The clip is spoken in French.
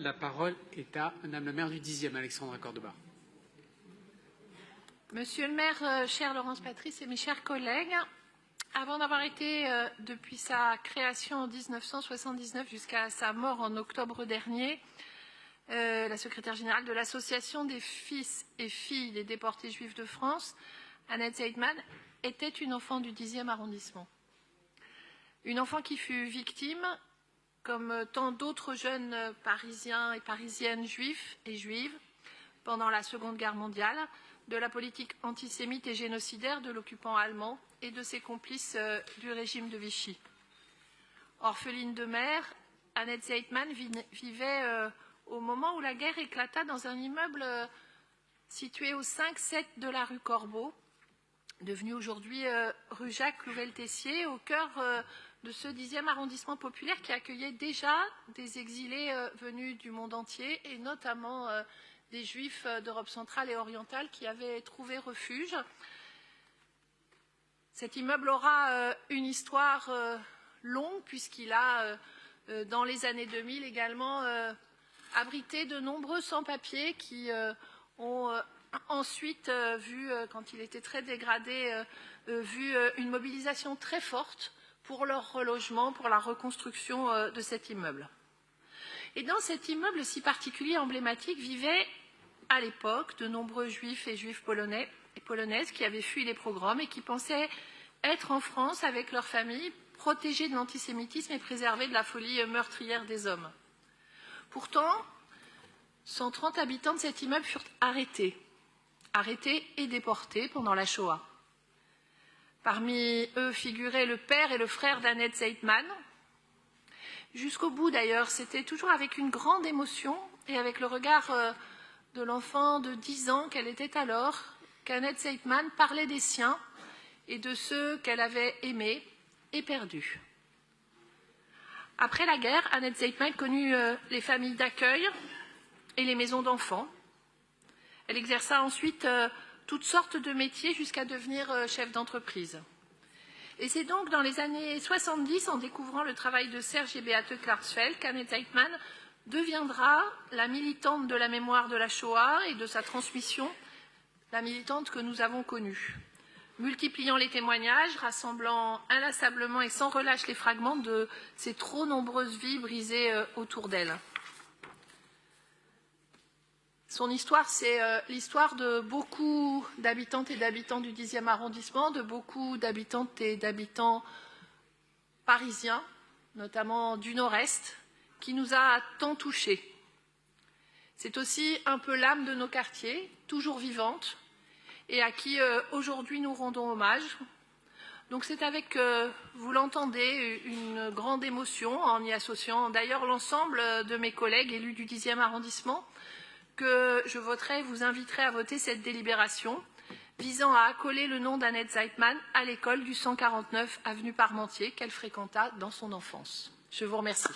La parole est à Madame le maire du 10e, Alexandra Cordoba. Monsieur le maire, chère Laurence Patrice et mes chers collègues, avant d'avoir été, depuis sa création en 1979 jusqu'à sa mort en octobre dernier, la secrétaire générale de l'Association des fils et filles des déportés juifs de France, Annette Zeidman, était une enfant du 10e arrondissement. Une enfant qui fut victime, comme tant d'autres jeunes parisiens et parisiennes juifs et juives, pendant la Seconde Guerre mondiale, de la politique antisémite et génocidaire de l'occupant allemand et de ses complices du régime de Vichy. Orpheline de mère, Annette Zeidman vivait au moment où la guerre éclata dans un immeuble situé au 5-7 de la rue Corbeau, devenu aujourd'hui rue Jacques Louvel-Tessier, au cœur de ce 10e arrondissement populaire qui accueillait déjà des exilés venus du monde entier et notamment des Juifs d'Europe centrale et orientale qui avaient trouvé refuge. Cet immeuble aura une histoire longue puisqu'il a, dans les années 2000 également, abrité de nombreux sans-papiers qui ont ensuite vu, quand il était très dégradé, vu une mobilisation très forte pour leur relogement, pour la reconstruction de cet immeuble. Et dans cet immeuble si particulier, emblématique, vivaient à l'époque de nombreux juifs et juifs polonais et polonaises qui avaient fui les pogroms et qui pensaient être en France avec leur famille, protégés de l'antisémitisme et préservés de la folie meurtrière des hommes. Pourtant, 130 habitants de cet immeuble furent arrêtés et déportés pendant la Shoah. Parmi eux figuraient le père et le frère d'Annette Zeidman. Jusqu'au bout d'ailleurs, c'était toujours avec une grande émotion et avec le regard de l'enfant de 10 ans qu'elle était alors, qu'Annette Zeidman parlait des siens et de ceux qu'elle avait aimés et perdus. Après la guerre, Annette Zeidman connut les familles d'accueil et les maisons d'enfants. Elle exerça ensuite toutes sortes de métiers jusqu'à devenir chef d'entreprise. Et c'est donc dans les années 70, en découvrant le travail de Serge et Beate Klarsfeld, qu'Annette Zeidman deviendra la militante de la mémoire de la Shoah et de sa transmission, la militante que nous avons connue, multipliant les témoignages, rassemblant inlassablement et sans relâche les fragments de ces trop nombreuses vies brisées autour d'elle. Son histoire, c'est l'histoire de beaucoup d'habitantes et d'habitants du 10e arrondissement, de beaucoup d'habitantes et d'habitants parisiens, notamment du Nord-Est, qui nous a tant touchés. C'est aussi un peu l'âme de nos quartiers, toujours vivante, et à qui aujourd'hui nous rendons hommage. Donc c'est avec, vous l'entendez, une grande émotion, en y associant d'ailleurs l'ensemble de mes collègues élus du 10e arrondissement, que je voterai, vous inviterai à voter cette délibération visant à accoler le nom d'Annette Zeidman à l'école du 149 avenue Parmentier qu'elle fréquenta dans son enfance. Je vous remercie.